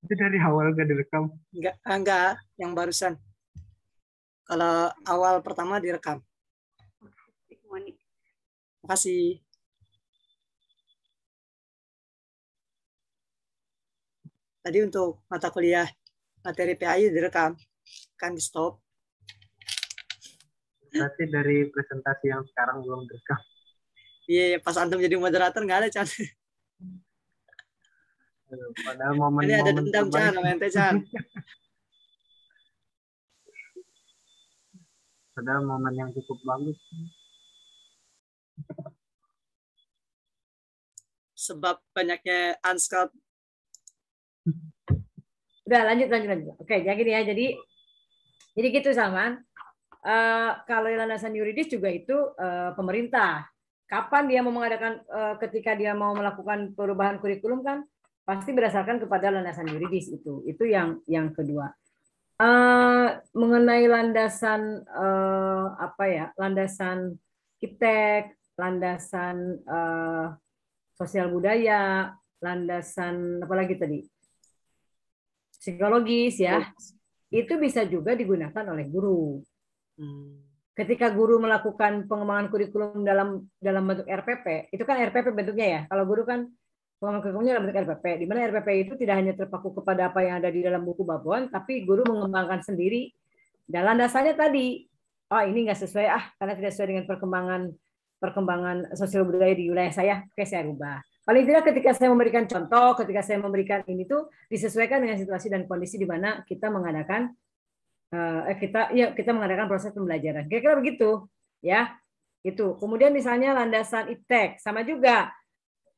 Itu dari awal gak direkam. Enggak, yang barusan. Kalau awal pertama direkam. Makasih. Tadi untuk mata kuliah materi PAI direkam, kan di stop. Berarti dari presentasi yang sekarang belum direkam. Iya, pas antum jadi moderator nggak ada, Chan. Padahal Ini ada momen-momen dendam, Chan, terbaik. sama ente, Chan. Padahal momen yang cukup bagus. Sebab banyaknya unscout. Udah lanjut. Oke, jadi gini ya. Jadi gitu Salman. Kalau landasan yuridis juga itu pemerintah. Kapan dia mau mengadakan ketika dia mau melakukan perubahan kurikulum kan pasti berdasarkan kepada landasan yuridis itu. Itu yang kedua. Mengenai landasan apa ya? Landasan iptek, landasan sosial budaya, landasan apa lagi tadi? Psikologis ya. Itu bisa juga digunakan oleh guru. Ketika guru melakukan pengembangan kurikulum dalam bentuk RPP, itu kan RPP bentuknya ya. Kalau guru kan pengembangan kurikulumnya dalam bentuk RPP, di mana RPP itu tidak hanya terpaku kepada apa yang ada di dalam buku babon, tapi guru mengembangkan sendiri. Dan landasannya tadi, oh ini nggak sesuai karena tidak sesuai dengan perkembangan sosial budaya di wilayah saya, oke saya rubah. Paling tidak ketika saya memberikan contoh, ketika saya memberikan ini tuh disesuaikan dengan situasi dan kondisi di mana kita mengadakan kita mengadakan proses pembelajaran. Kira-kira begitu, ya. Itu. Kemudian misalnya landasan iptek sama juga.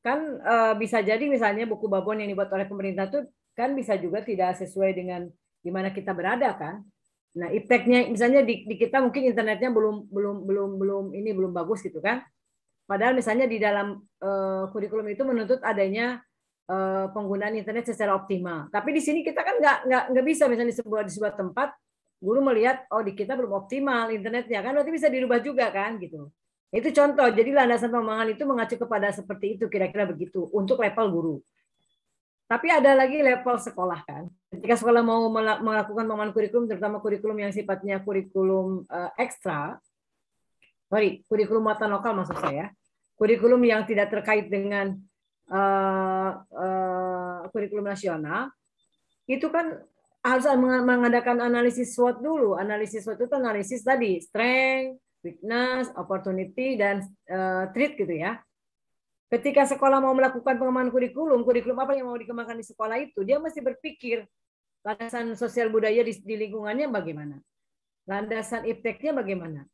Kan bisa jadi misalnya buku babon yang dibuat oleh pemerintah itu kan bisa juga tidak sesuai dengan di mana kita berada kan. Nah, ipteknya misalnya di kita mungkin internetnya belum bagus gitu kan. Padahal misalnya di dalam kurikulum itu menuntut adanya penggunaan internet secara optimal. Tapi di sini kita kan nggak bisa misalnya di sebuah tempat guru melihat di kita belum optimal internetnya kan berarti bisa dirubah juga kan gitu. Itu contoh. Jadi landasan pengembangan itu mengacu kepada seperti itu kira-kira begitu untuk level guru. Tapi ada lagi level sekolah kan. Ketika sekolah mau melakukan pengembangan kurikulum terutama kurikulum yang sifatnya kurikulum ekstra, kurikulum muatan lokal maksud saya. Kurikulum yang tidak terkait dengan kurikulum nasional itu kan harus mengadakan analisis SWOT dulu. Analisis SWOT itu analisis tadi strength, weakness, opportunity dan threat gitu ya. Ketika sekolah mau melakukan pengembangan kurikulum apa yang mau dikembangkan di sekolah itu, dia mesti berpikir landasan sosial budaya di lingkungannya bagaimana, landasan ipteknya bagaimana.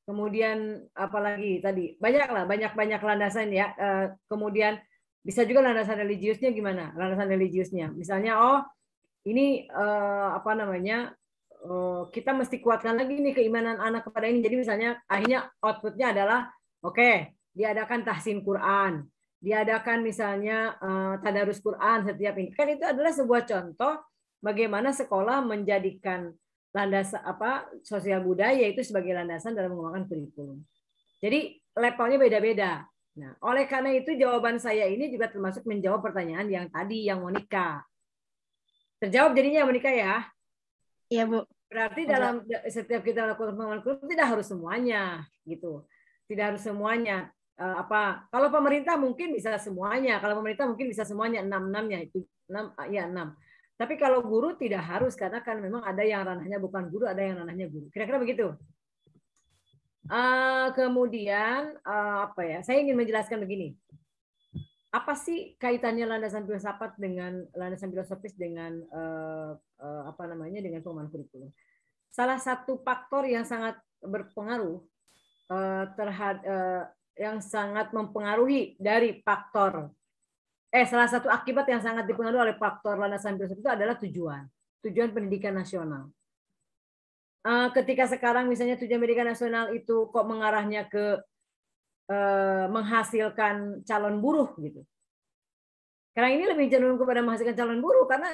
Kemudian apalagi tadi banyak landasan ya. Kemudian bisa juga landasan religiusnya gimana? Landasan religiusnya, misalnya ini apa namanya kita mesti kuatkan lagi nih keimanan anak kepada ini. Jadi misalnya akhirnya outputnya adalah diadakan tahsin Quran, diadakan misalnya tadarus Quran setiap ini. Kan itu adalah sebuah contoh bagaimana sekolah menjadikan landasan sosial budaya itu sebagai landasan dalam mengembangkan kurikulum. Jadi levelnya beda-beda. Nah, oleh karena itu jawaban saya ini juga termasuk menjawab pertanyaan yang tadi yang Monica. Terjawab jadinya Monica ya? Iya, Bu. Berarti dalam setiap kita lakukan pengembangan kurikulum tidak harus semuanya gitu. Tidak harus semuanya. Kalau pemerintah mungkin bisa semuanya. Kalau pemerintah mungkin bisa semuanya 6-6-nya itu 6. Tapi kalau guru tidak harus karena kan memang ada yang ranahnya bukan guru, ada yang ranahnya guru. Kira-kira begitu. Kemudian saya ingin menjelaskan begini. Apa sih kaitannya landasan filsafat dengan landasan filosofis dengan dengan pengembangan kurikulum? Salah satu faktor yang sangat berpengaruh yang sangat mempengaruhi dari faktor salah satu akibat yang sangat dipengaruhi oleh faktor landasan filsafat itu adalah tujuan pendidikan nasional. Ketika sekarang misalnya tujuan pendidikan nasional itu kok mengarahnya ke menghasilkan calon buruh gitu. Karena ini lebih cenderung kepada menghasilkan calon buruh karena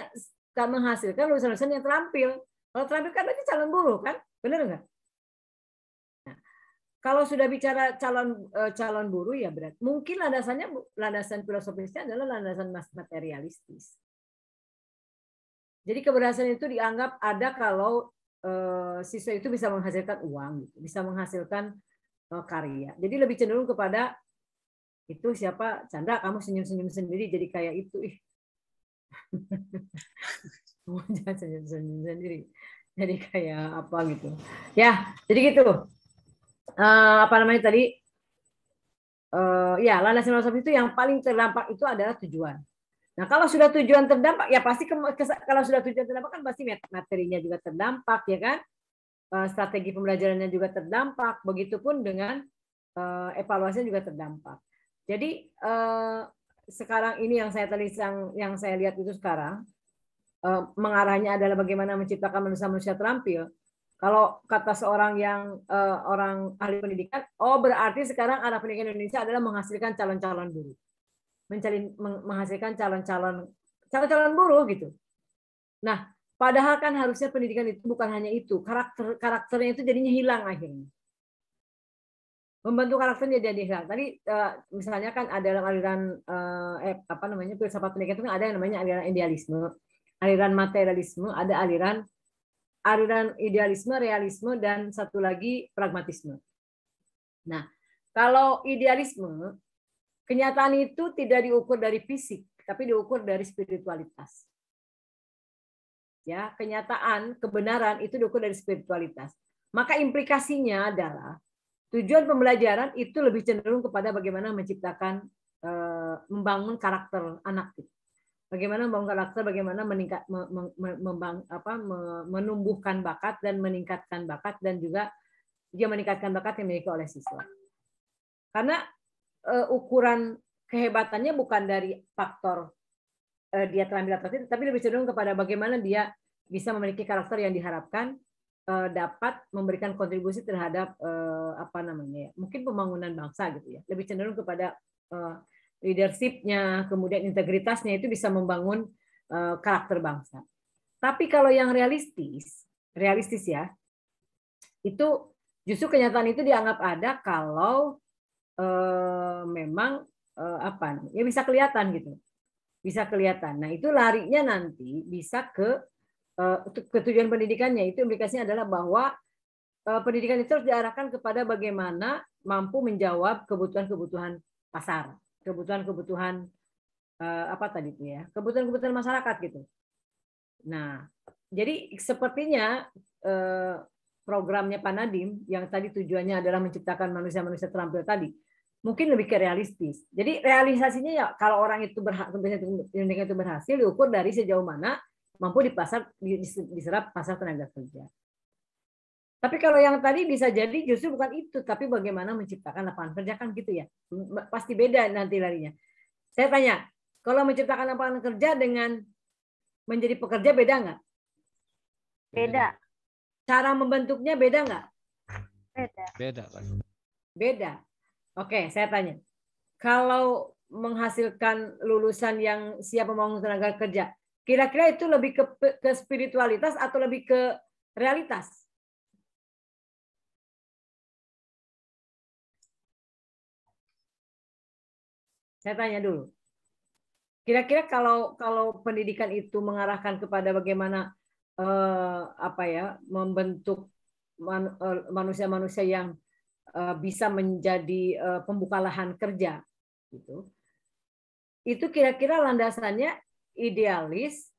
menghasilkan lulusan-lulusan yang terampil. Kalau terampil kan berarti calon buruh kan, benar nggak? Nah, kalau sudah bicara calon buruh ya berat. Mungkin landasan filosofisnya adalah landasan materialistis. Jadi keberhasilan itu dianggap ada kalau siswa itu bisa menghasilkan uang, gitu, bisa menghasilkan karya. Jadi lebih cenderung kepada itu siapa, Chandra, kamu senyum-senyum sendiri jadi kayak itu, ih. Jangan senyum-senyum sendiri jadi kayak apa gitu. Ya, jadi gitu. Apa namanya tadi? Ya, landasan filosofi itu yang paling terdampak itu adalah tujuan. Nah, kalau sudah tujuan terdampak, ya pasti kalau sudah tujuan terdampak kan pasti materinya juga terdampak, ya kan? Strategi pembelajarannya juga terdampak. Begitupun dengan evaluasinya juga terdampak. Jadi sekarang ini yang saya tadi yang saya lihat itu sekarang mengarahnya adalah bagaimana menciptakan manusia-manusia terampil. Kalau kata seorang yang orang ahli pendidikan, oh berarti sekarang arah pendidikan Indonesia adalah menghasilkan calon-calon guru, menghasilkan calon-calon buruh gitu. Nah, padahal kan harusnya pendidikan itu bukan hanya itu, karakternya itu jadinya hilang akhirnya. Membentuk karakternya jadi hilang. Tadi misalnya kan ada aliran apa namanya filsafat pendidikan itu kan ada yang namanya aliran idealisme, aliran materialisme, ada aliran idealisme, realisme, dan satu lagi pragmatisme. Nah, kalau idealisme, kenyataan itu tidak diukur dari fisik, tapi diukur dari spiritualitas. Ya, kenyataan, kebenaran itu diukur dari spiritualitas. Maka implikasinya adalah tujuan pembelajaran itu lebih cenderung kepada bagaimana menciptakan, membangun karakter anak. Bagaimana membangun karakter, bagaimana menumbuhkan bakat dan meningkatkan bakat, dan juga meningkatkan bakat yang dimiliki oleh siswa. Karena ukuran kehebatannya bukan dari faktor dia terampil atau tidak, tapi lebih cenderung kepada bagaimana dia bisa memiliki karakter yang diharapkan dapat memberikan kontribusi terhadap apa namanya, mungkin pembangunan bangsa gitu ya. Lebih cenderung kepada leadership-nya, kemudian integritasnya itu bisa membangun karakter bangsa. Tapi kalau yang realistis ya, itu justru kenyataan itu dianggap ada kalau memang apa ya bisa kelihatan gitu, bisa kelihatan. Nah itu larinya nanti bisa ke tujuan pendidikannya. Itu implikasinya adalah bahwa pendidikan itu harus diarahkan kepada bagaimana mampu menjawab kebutuhan-kebutuhan pasar, kebutuhan-kebutuhan apa tadi itu ya, kebutuhan-kebutuhan masyarakat gitu. Nah, jadi sepertinya programnya Pak Nadiem yang tadi tujuannya adalah menciptakan manusia-manusia terampil tadi, mungkin lebih ke realistis. Jadi realisasinya ya kalau orang itu pendidikan itu berhasil diukur dari sejauh mana mampu diserap pasar tenaga kerja. Tapi kalau yang tadi bisa jadi justru bukan itu, tapi bagaimana menciptakan lapangan kerja kan gitu ya. Pasti beda nanti larinya. Saya tanya, kalau menciptakan lapangan kerja dengan menjadi pekerja beda nggak? Beda. Cara membentuknya beda nggak? Beda. Beda, Pak. Beda. Oke, saya tanya. Kalau menghasilkan lulusan yang siap membangun tenaga kerja, kira-kira itu lebih ke spiritualitas atau lebih ke realitas? Saya tanya dulu. Kira-kira kalau pendidikan itu mengarahkan kepada bagaimana apa ya, membentuk manusia-manusia yang bisa menjadi pembuka lahan kerja gitu. Itu kira-kira landasannya idealis,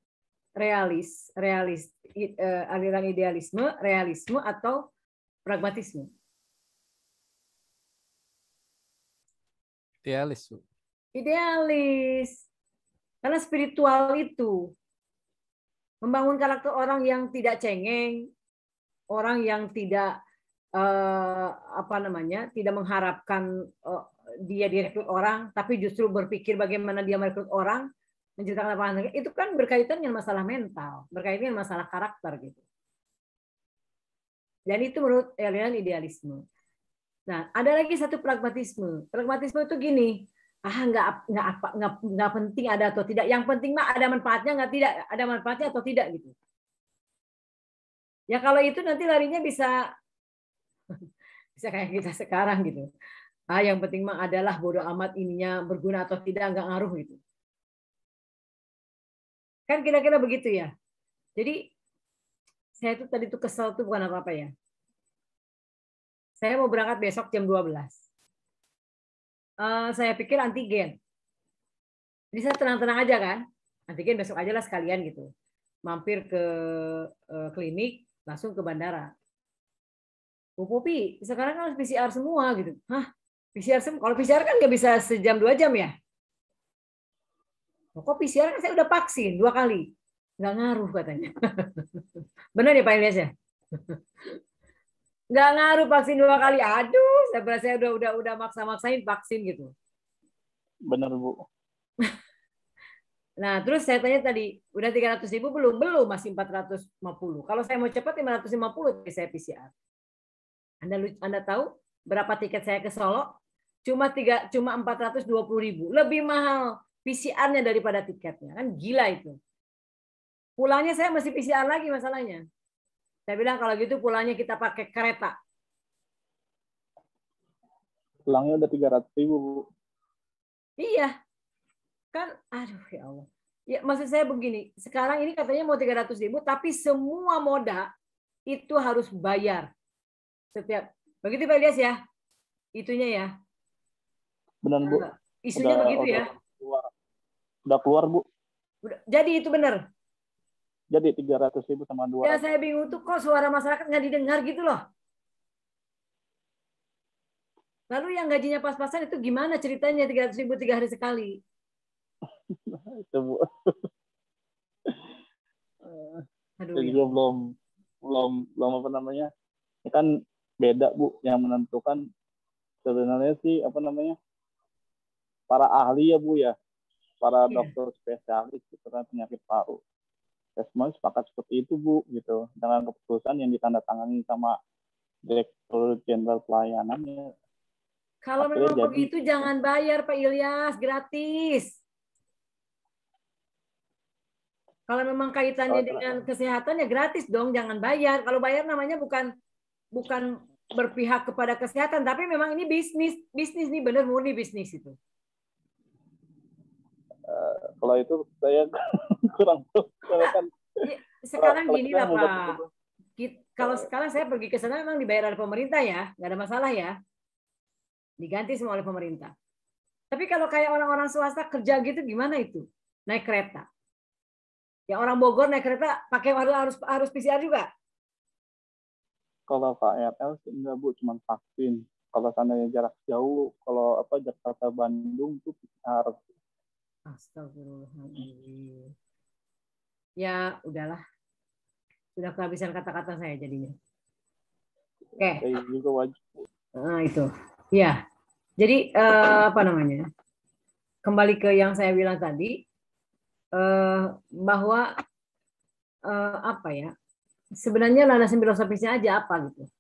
aliran idealisme, realisme atau pragmatisme? Idealis, Bu. Idealis. Karena spiritual itu membangun karakter orang yang tidak cengeng, orang yang tidak apa namanya, tidak mengharapkan dia direkrut orang, tapi justru berpikir bagaimana dia merekrut orang, menciptakan lapangan kerja. Itu kan berkaitan dengan masalah mental, berkaitan dengan masalah karakter gitu. Dan itu menurut aliran idealisme. Nah, ada lagi satu pragmatisme. Pragmatisme itu gini, nggak penting ada atau tidak. Yang penting mah ada manfaatnya nggak tidak, ada manfaatnya atau tidak gitu. Ya kalau itu nanti larinya bisa kayak kita sekarang gitu. Yang penting mah adalah bodo amat ininya berguna atau tidak, nggak ngaruh gitu. Kan kira-kira begitu ya. Jadi saya tuh tadi tuh kesel tuh bukan apa-apa ya. Saya mau berangkat besok jam 12. Saya pikir antigen. Jadi saya tenang-tenang aja kan. Antigen besok aja lah sekalian gitu. Mampir ke klinik, langsung ke bandara. Bu Popi, sekarang kan harus PCR semua gitu. Hah? PCR semua? Kalau PCR kan nggak bisa sejam 2 jam ya? Kok PCR kan saya udah vaksin 2 kali. Nggak ngaruh katanya. Benar ya Pak Ilyas ya? Nggak ngaruh vaksin 2 kali. Aduh, saya berasa udah maksa-maksain vaksin gitu. Benar, Bu. Nah, terus saya tanya tadi, udah 300.000 belum? Belum, masih 450. Kalau saya mau cepat 550 saya PCR. Anda tahu berapa tiket saya ke Solo? Cuma 420.000. Lebih mahal PCR-nya daripada tiketnya. Kan gila itu. Pulangnya saya masih PCR lagi masalahnya. Saya bilang kalau gitu pulangnya kita pakai kereta. Pulangnya udah 300.000, Bu. Iya. Kan, aduh ya Allah. Ya, maksud saya begini, sekarang ini katanya mau 300.000, tapi semua moda itu harus bayar. Setiap, begitu Pak Ilyas ya? Itunya ya. Benar, Bu. Isunya begitu ya. Udah keluar, Bu. Jadi itu benar. Jadi 300.000 sama 200. Ya saya bingung tuh kok suara masyarakat nggak didengar gitu loh. Lalu yang gajinya pas-pasan itu gimana ceritanya 300.000 3 hari sekali? Itu, Bu. Aduh, Saya ya. juga belum apa namanya. Ini kan beda, Bu, yang menentukan sebenarnya sih apa namanya? Para ahli ya, Bu ya. Para dokter spesialis tentang penyakit paru. Ya, semua sepakat seperti itu, Bu, gitu. Dengan keputusan yang ditandatangani sama Direktur Jenderal Pelayanannya. Kalau Akhirnya memang begitu jangan bayar Pak Ilyas, gratis. Kalau memang kaitannya dengan kesehatan ya gratis dong, jangan bayar. Kalau bayar namanya bukan berpihak kepada kesehatan, tapi memang ini bisnis nih, bener murni bisnis itu. Kalau itu saya kurang tahu. Kan, sekarang gini lah Pak. Kalau sekarang saya pergi ke sana memang dibayar oleh pemerintah ya, nggak ada masalah ya. Diganti semua oleh pemerintah. Tapi kalau kayak orang-orang swasta kerja gitu gimana itu? Naik kereta. Ya orang Bogor naik kereta pakai harus PCR juga. Kalau KRL sih enggak, Bu, cuma vaksin. Kalau seandainya jarak jauh, kalau apa Jakarta Bandung itu PCR. Astagfirullahaladzim. Ya udahlah. Sudah kehabisan kata-kata saya jadinya. Oke. Saya juga wajib. Nah, itu. Ya. Jadi apa namanya? Kembali ke yang saya bilang tadi bahwa apa ya? Sebenarnya landasan filosofisnya aja apa gitu.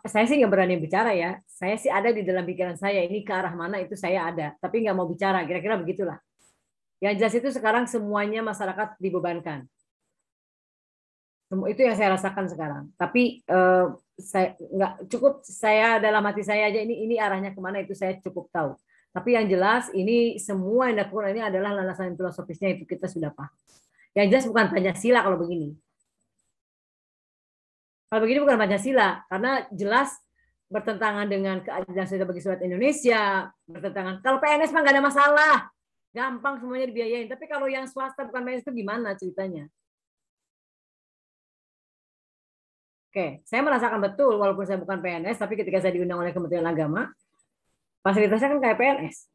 Saya sih nggak berani bicara ya. Saya sih ada di dalam pikiran saya ini ke arah mana itu saya ada, tapi nggak mau bicara. Kira-kira begitulah. Yang jelas itu sekarang semuanya masyarakat dibebankan. Itu yang saya rasakan sekarang. Tapi saya nggak cukup. Saya dalam hati saya aja ini arahnya kemana itu saya cukup tahu. Tapi yang jelas ini semua yang dilakukan ini adalah landasan filosofisnya itu kita sudah paham. Yang jelas bukan Pancasila kalau begini. Kalau begini bukan Pancasila, karena jelas bertentangan dengan keadilan sosial bagi rakyat Indonesia, bertentangan. Kalau PNS mah nggak ada masalah, gampang semuanya dibiayain. Tapi kalau yang swasta bukan PNS itu gimana ceritanya? Oke, saya merasakan betul walaupun saya bukan PNS, tapi ketika saya diundang oleh Kementerian Agama, fasilitasnya kan kayak PNS,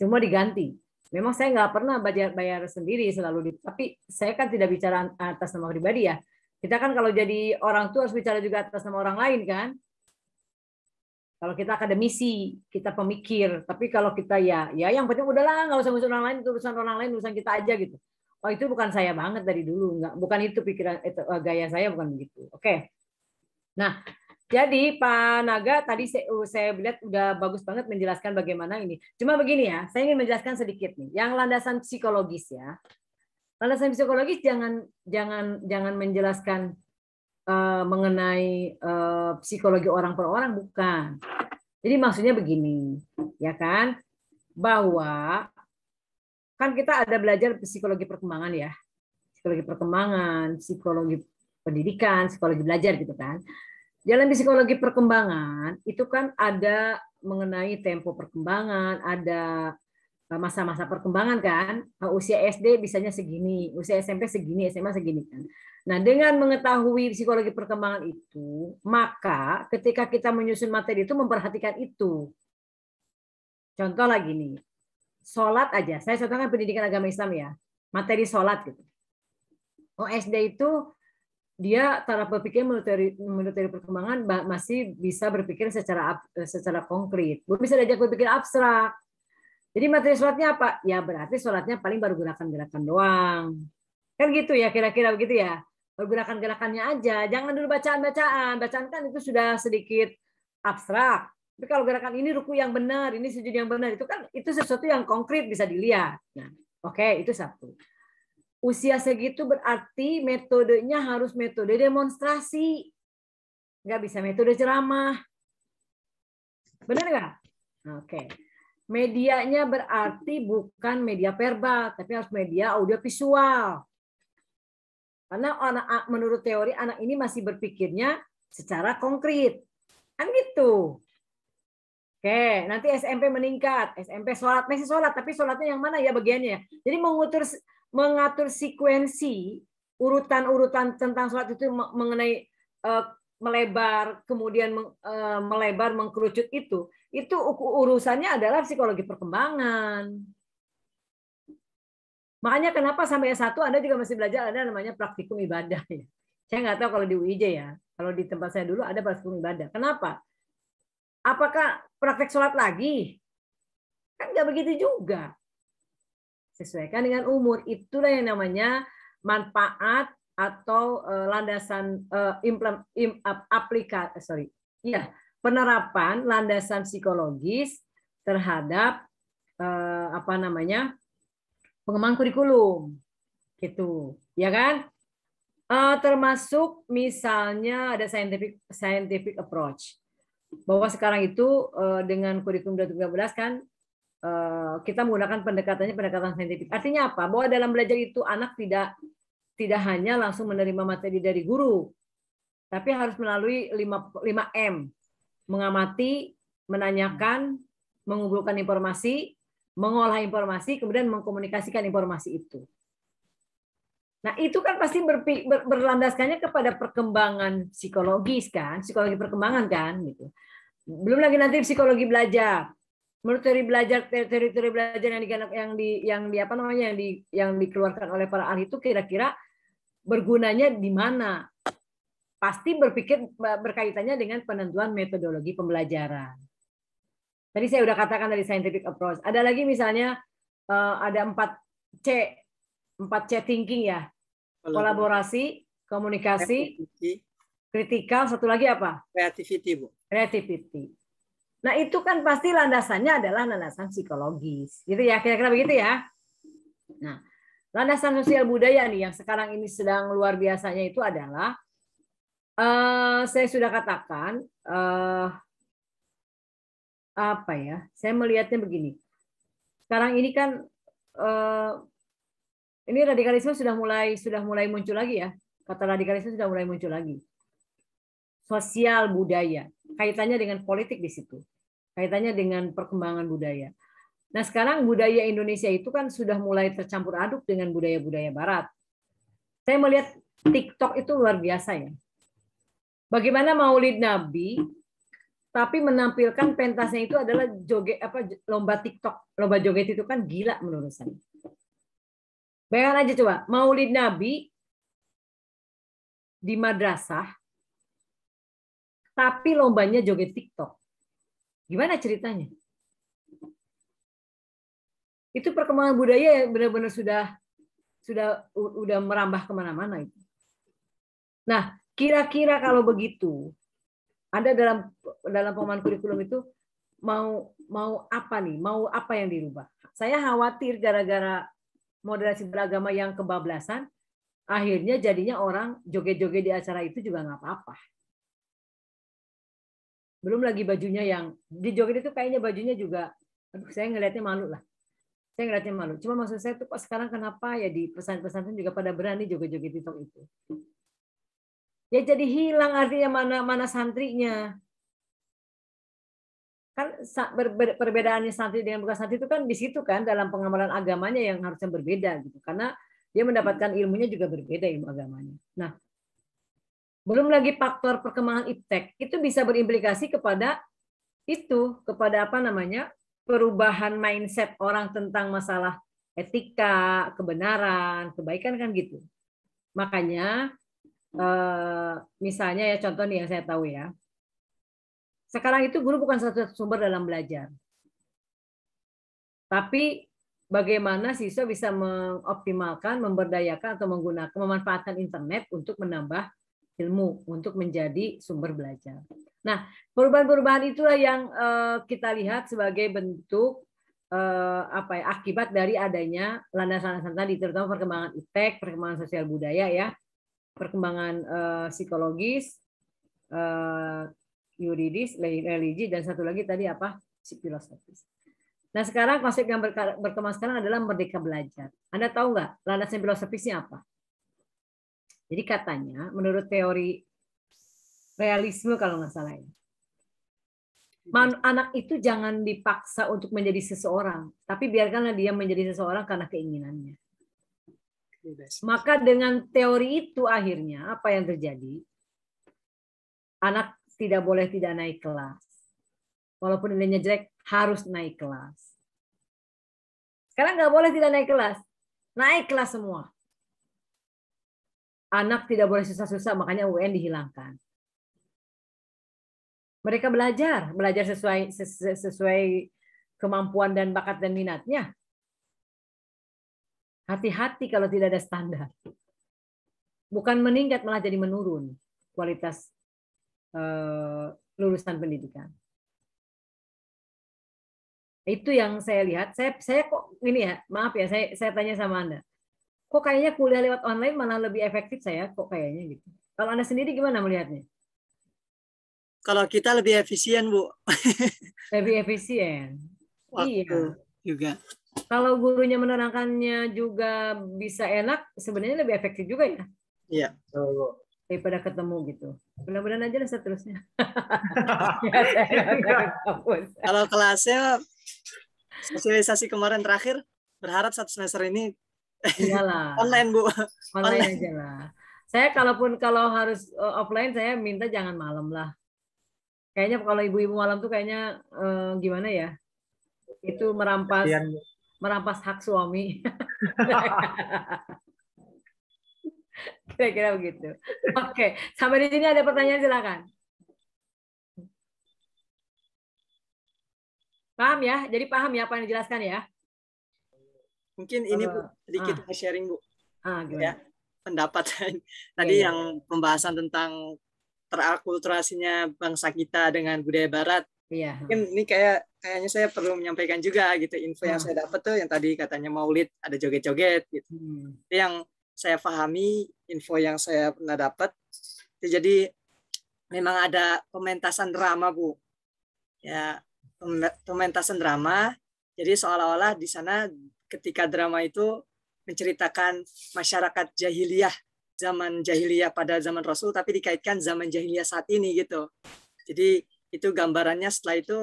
cuma diganti. Memang saya nggak pernah bayar sendiri selalu, tapi saya kan tidak bicara atas nama pribadi ya. Kita kan kalau jadi orang tua harus bicara juga atas nama orang lain kan. Kalau kita akademisi, kita pemikir. Tapi kalau kita ya yang penting udahlah nggak usah ngurusin orang lain, itu urusan orang lain, urusan kita aja gitu. Oh itu bukan saya banget dari dulu, bukan itu pikiran itu, gaya saya bukan begitu. Oke. Nah, jadi Pak Naga tadi saya lihat udah bagus banget menjelaskan bagaimana ini. Cuma begini ya, saya ingin menjelaskan sedikit nih. Yang landasan psikologis ya. Landasan psikologis jangan menjelaskan mengenai psikologi orang per orang, bukan. Jadi maksudnya begini, ya kan, bahwa kan kita ada belajar psikologi perkembangan ya. psikologi perkembangan, psikologi pendidikan, psikologi belajar gitu kan. Dalam psikologi perkembangan itu kan ada mengenai tempo perkembangan, ada masa-masa perkembangan kan. Usia SD bisanya segini, usia SMP segini, SMA segini kan. Nah, dengan mengetahui psikologi perkembangan itu, maka ketika kita menyusun materi itu memperhatikan itu. Contoh lagi nih, sholat aja. Saya contohkan pendidikan agama Islam ya, materi sholat gitu. SD itu dia cara berpikir menurut teori perkembangan masih bisa berpikir secara konkret, belum bisa diajak berpikir abstrak. Jadi materi sholatnya apa? Ya berarti sholatnya paling baru gerakan-gerakan doang. Kan gitu ya, kira-kira begitu ya. Baru gerakan-gerakannya aja. Jangan dulu bacaan-bacaan. Bacaan kan itu sudah sedikit abstrak. Tapi kalau gerakan ini ruku yang benar, ini sujud yang benar, itu kan itu sesuatu yang konkret bisa dilihat. Nah, oke, itu satu. Usia segitu berarti metodenya harus metode demonstrasi. Nggak bisa metode ceramah. Benar nggak? Oke. Medianya berarti bukan media verbal, tapi harus media audiovisual. Karena menurut teori anak ini masih berpikirnya secara konkret. Kan gitu. Oke, nanti SMP meningkat. SMP sholat, masih sholat, tapi sholatnya yang mana ya bagiannya? Jadi mengatur sekuensi, urutan-urutan tentang sholat itu mengenai melebar, kemudian melebar, mengkerucut itu urusannya adalah psikologi perkembangan. Makanya kenapa sampai S1 Anda juga masih belajar ada namanya praktikum ibadah. Ya. Saya nggak tahu kalau di UIJ ya. Kalau di tempat saya dulu ada praktikum ibadah. Kenapa? Apakah praktek sholat lagi? Kan nggak begitu juga. Sesuaikan dengan umur. Itulah yang namanya manfaat atau landasan penerapan landasan psikologis terhadap pengembangan kurikulum, gitu, ya kan? Termasuk misalnya ada scientific approach, bahwa sekarang itu dengan kurikulum 2013 kan kita menggunakan pendekatan saintifik. Artinya apa? Bahwa dalam belajar itu anak tidak hanya langsung menerima materi dari guru, tapi harus melalui 5M. Mengamati, menanyakan, mengumpulkan informasi, mengolah informasi, kemudian mengkomunikasikan informasi itu. Nah, itu kan pasti berlandaskannya kepada perkembangan psikologis kan, psikologi perkembangan kan gitu. Belum lagi nanti psikologi belajar. Menurut teori belajar yang dikeluarkan oleh para ahli itu kira-kira bergunanya di mana? Pasti berpikir berkaitannya dengan penentuan metodologi pembelajaran. Tadi saya udah katakan dari scientific approach. Ada lagi misalnya ada 4C thinking ya. Kolaborasi, komunikasi, kritikal, satu lagi apa? Creativity, Bu. Creativity. Nah, itu kan pasti landasannya adalah landasan psikologis. Gitu ya, kira-kira begitu ya. Nah, landasan sosial budaya nih yang sekarang ini sedang luar biasanya itu adalah saya sudah katakan saya melihatnya begini. Sekarang ini kan ini radikalisme sudah mulai muncul lagi ya. Kata radikalisme sudah mulai muncul lagi. Sosial budaya, kaitannya dengan politik di situ. Kaitannya dengan perkembangan budaya. Nah, sekarang budaya Indonesia itu kan sudah mulai tercampur aduk dengan budaya-budaya barat. Saya melihat TikTok itu luar biasa ya. Bagaimana Maulid Nabi tapi menampilkan pentasnya itu adalah lomba TikTok, lomba joget itu kan gila menurut saya. Bayangkan aja coba, Maulid Nabi di madrasah tapi lombanya joget TikTok. Gimana ceritanya? Itu perkembangan budaya yang benar-benar sudah merambah kemana-mana itu. Nah, kira-kira kalau begitu, Anda dalam pemahaman kurikulum itu mau apa nih? Mau apa yang dirubah? Saya khawatir gara-gara moderasi beragama yang kebablasan, akhirnya jadinya orang joget-joget di acara itu juga nggak apa-apa. Belum lagi bajunya yang di joget itu kayaknya bajunya juga, aduh saya ngelihatnya malu lah. Saya ngeliatnya malu. Cuma maksud saya tuh kok sekarang kenapa ya di pesantren-pesantren juga pada berani joget-joget TikTok itu. Ya jadi hilang artinya mana santrinya. Kan perbedaannya santri dengan bukan santri itu kan di situ kan dalam pengamalan agamanya yang harusnya berbeda gitu. Karena dia mendapatkan ilmunya juga berbeda ilmu agamanya. Nah, belum lagi faktor perkembangan iptek itu bisa berimplikasi kepada kepada apa namanya? Perubahan mindset orang tentang masalah etika, kebenaran, kebaikan kan gitu. Makanya misalnya ya contoh nih yang saya tahu ya. Sekarang itu guru bukan satu sumber dalam belajar. Tapi bagaimana siswa bisa mengoptimalkan, memberdayakan atau memanfaatkan internet untuk menambah ilmu, untuk menjadi sumber belajar. Nah, perubahan-perubahan itulah yang kita lihat sebagai bentuk akibat dari adanya landasan-landasan tadi, terutama perkembangan iptek, perkembangan sosial budaya ya, perkembangan psikologis, yuridis, religi, dan satu lagi tadi apa? Filosofis. Nah, sekarang konsep yang berkembang sekarang adalah merdeka belajar. Anda tahu nggak landasan filosofisnya apa? Jadi katanya, menurut teori realisme kalau nggak salah ya, anak itu jangan dipaksa untuk menjadi seseorang, tapi biarkanlah dia menjadi seseorang karena keinginannya. Maka dengan teori itu akhirnya apa yang terjadi? Anak tidak boleh tidak naik kelas. Walaupun nilainya jelek, harus naik kelas. Sekarang nggak boleh tidak naik kelas. Naik kelas semua. Anak tidak boleh susah-susah, makanya UN dihilangkan. Mereka belajar sesuai kemampuan dan bakat dan minatnya. Hati-hati kalau tidak ada standar. Bukan meningkat, malah jadi menurun kualitas lulusan pendidikan. Itu yang saya lihat. Saya kok ini ya, maaf ya, saya tanya sama Anda. Kok kayaknya kuliah lewat online malah lebih efektif saya, kok kayaknya gitu. Kalau Anda sendiri gimana melihatnya? Kalau kita lebih efisien, Bu. Lebih efisien. Waktu Iya. juga. Kalau gurunya menerangkannya juga bisa enak, sebenarnya lebih efektif juga ya. Iya. Daripada ketemu gitu. Mudah-mudahan aja lah seterusnya. Kalau kelasnya sosialisasi kemarin terakhir, berharap 1 semester ini iyalah. Online, Bu. Online aja lah. Saya kalau harus offline, saya minta jangan malam lah. Kayaknya kalau ibu-ibu malam tuh kayaknya gimana ya? Itu merampas hak suami. Kira-kira begitu. Oke, sampai di sini ada pertanyaan silakan. Paham ya? Jadi paham ya apa yang dijelaskan ya? Mungkin ini Bu, sedikit sharing Bu. Gimana? Ya, pendapat tadi yang pembahasan tentang terakulturasinya bangsa kita dengan budaya Barat. Iya. Mungkin ini kayaknya saya perlu menyampaikan juga gitu info yang saya dapat tuh yang tadi katanya Maulid ada joget-joget gitu. Itu yang saya pahami, info yang saya pernah dapat. Jadi memang ada pementasan drama Bu. Ya, pementasan drama. Jadi seolah-olah di sana ketika drama itu menceritakan masyarakat jahiliyah, zaman jahiliyah pada zaman Rasul, tapi dikaitkan zaman jahiliyah saat ini gitu. Jadi itu gambarannya setelah itu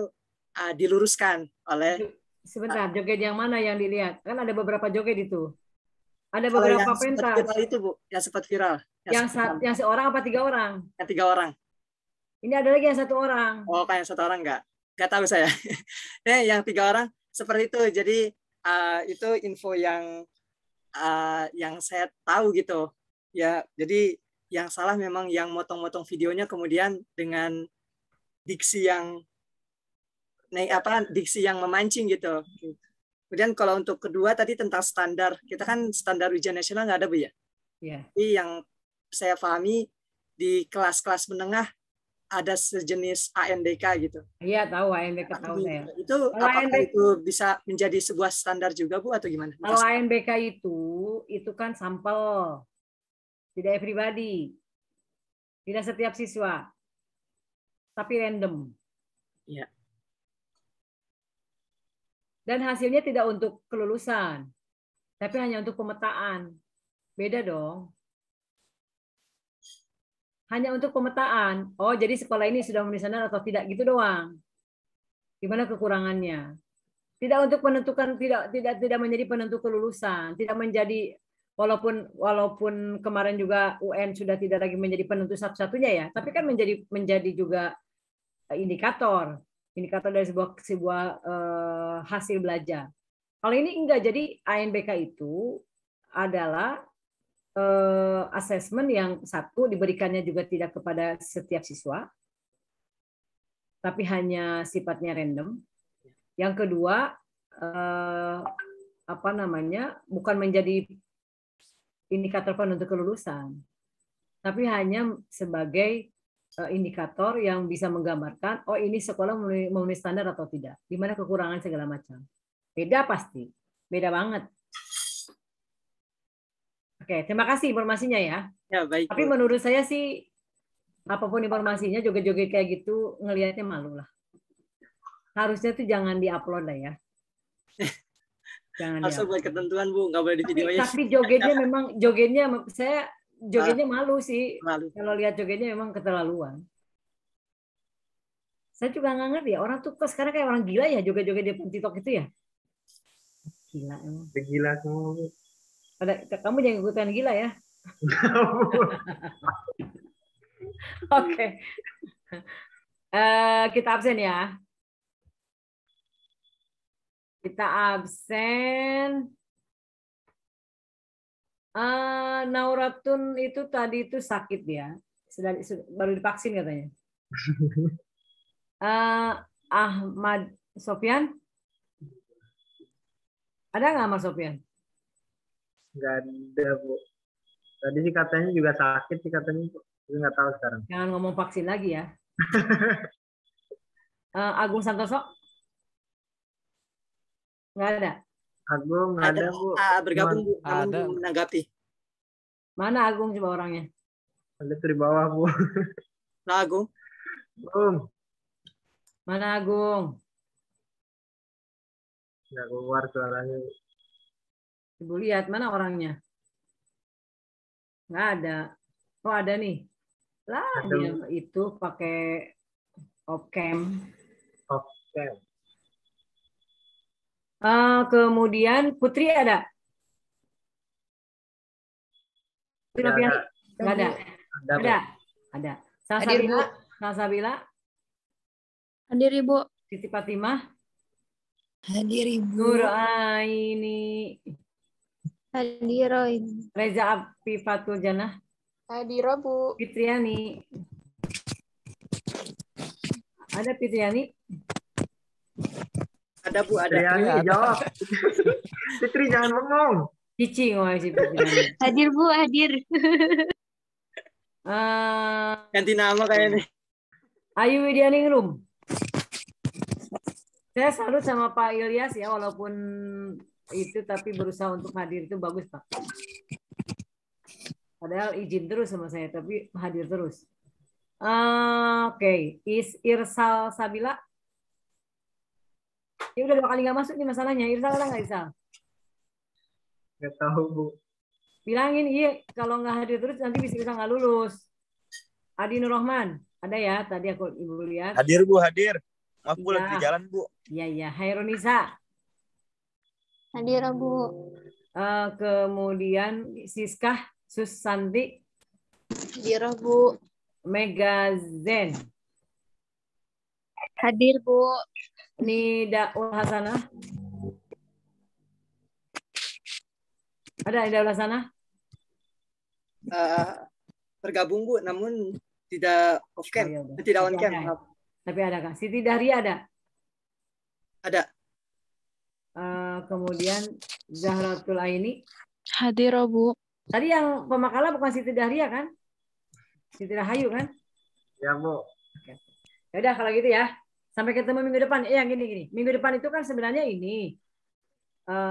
diluruskan oleh. Sebentar, joget yang mana yang dilihat? Kan ada beberapa joget itu. Ada beberapa pentas. Viral itu Bu, yang sempat viral. Yang seorang apa 3 orang? Yang 3 orang. Ini ada lagi yang 1 orang. Oh, kayak yang 1 orang nggak tahu saya. Yang 3 orang seperti itu. Jadi itu info yang saya tahu gitu. Ya, jadi yang salah memang yang motong-motong videonya kemudian dengan diksi yang memancing gitu. Kemudian kalau untuk kedua tadi tentang standar, kita kan standar ujian nasional nggak ada Bu ya. Iya. Jadi yang saya pahami di kelas-kelas menengah ada sejenis ANDK gitu. Iya tahu ANBK tahu saya. Itu apakah itu bisa menjadi sebuah standar juga Bu atau gimana? Kalau ANBK itu kan sampel, tidak everybody, tidak setiap siswa, tapi random. Iya. Dan hasilnya tidak untuk kelulusan, tapi hanya untuk pemetaan. Beda dong. Hanya untuk pemetaan. Oh, jadi sekolah ini sudah memenuhi standar atau tidak, gitu doang. Gimana kekurangannya? Tidak untuk menentukan, tidak menjadi penentu kelulusan, tidak menjadi, walaupun kemarin juga UN sudah tidak lagi menjadi penentu satu-satunya ya, tapi kan menjadi juga indikator dari sebuah hasil belajar. Kalau ini enggak, jadi ANBK itu adalah asesmen yang satu diberikannya juga tidak kepada setiap siswa, tapi hanya sifatnya random. Yang kedua, bukan menjadi indikator penentu kelulusan, tapi hanya sebagai indikator yang bisa menggambarkan, oh ini sekolah memenuhi standar atau tidak, di mana kekurangan segala macam. Beda pasti, beda banget. Oke, terima kasih informasinya ya. Ya, baik. Tapi menurut saya sih, apapun informasinya, joget-joget kayak gitu, ngelihatnya malu lah. Harusnya tuh jangan diupload lah ya. Jangan Harus buat ketentuan Bu, nggak boleh di videoin. Tapi jogetnya malu sih. Malu. Kalau lihat jogetnya memang keterlaluan. Saya juga nggak ngerti ya, orang tuh kok sekarang kayak orang gila ya, joget-joget di TikTok itu ya. Gila emang. Gila semua. Kamu jangan ikutan gila ya. Oke. Kita absen ya. Kita absen. Nauratun itu tadi itu sakit ya. Baru divaksin katanya. Ahmad Sofyan. Ada nggak Ahmad Sofyan? Nggak ada, Bu. Tadi sih katanya juga sakit sih katanya, Bu. Tapi nggak tahu sekarang. Jangan ngomong vaksin lagi ya. Agung Santoso? Nggak ada. Agung nggak ada, Bu. Bergabung Bu, namun menanggapi. Mana Agung coba orangnya? Ada di bawah, Bu. Nah, Agung. Mana Agung? Nggak keluar suaranya. Ibu lihat mana orangnya? Nggak ada. Oh ada nih. Lah dia itu pakai opcam. Kemudian Putri ada? Putri Noviani? Nggak ada. Ada. Salsabila? Hadir Ibu. Siti Fatimah? Hadir Ibu. Nuraini? Hadir. Reza Afifatul Janah? Hadir Bu. Fitriani? Ada Fitriani? Ada Bu, ada. Fitriani jawab. Fitri jangan bengong. Cici ngomong si Fitriani. Hadir Bu, hadir. Ganti nama kayaknya. Ayu Widianingrum. Saya salut sama Pak Ilyas ya, walaupun itu tapi berusaha untuk hadir itu bagus Pak. Padahal izin terus sama saya, tapi hadir terus. Oke. Irsal Sabila. Ini udah 2 kali nggak masuk nih masalahnya. Irsal ada nggak Irsal? Nggak tahu, Bu. Bilangin iya, kalau nggak hadir terus nanti bisa nggak lulus. Adi Nur Rahman, ada ya? Tadi aku Ibu lihat. Hadir Bu, hadir. Maaf Bu, Ya. lagi di jalan Bu. Iya. Hairunisa. Hadir Bu. Kemudian Siskah Susanti. Hadir Bu. Megazen. Hadir Bu. Nidaul Hasanah. Ada Nidaul Hasanah? Bergabung Bu, namun tidak off cam, tidak on cam. Tapi ada kan? Siti Dahria ada? Ada. Kemudian Zahratul Aini. Hadir Bu. Tadi yang pemakalah bukan Siti Dahria kan? Siti Rahayu kan? Ya, Bu. Ya udah kalau gitu ya. Sampai ketemu minggu depan. Gini. Minggu depan itu kan sebenarnya ini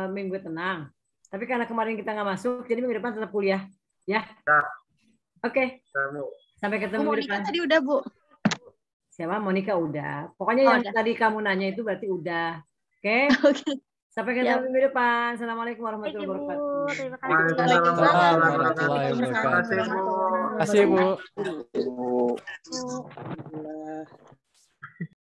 minggu tenang. Tapi karena kemarin kita nggak masuk, jadi minggu depan tetap kuliah. Ya. Oke. Sampai ketemu minggu depan. Tadi udah Bu. Siapa? Monica udah. Pokoknya yang tadi kamu nanya itu berarti udah. Oke. Oke. Oke. Sampai ketemu minggu depan. Assalamualaikum warahmatullahi wabarakatuh. Terima kasih. Waalaikumsalam warahmatullahi wabarakatuh. Warahmatullahi Terima kasih, Bu. Terima kasih, Bu.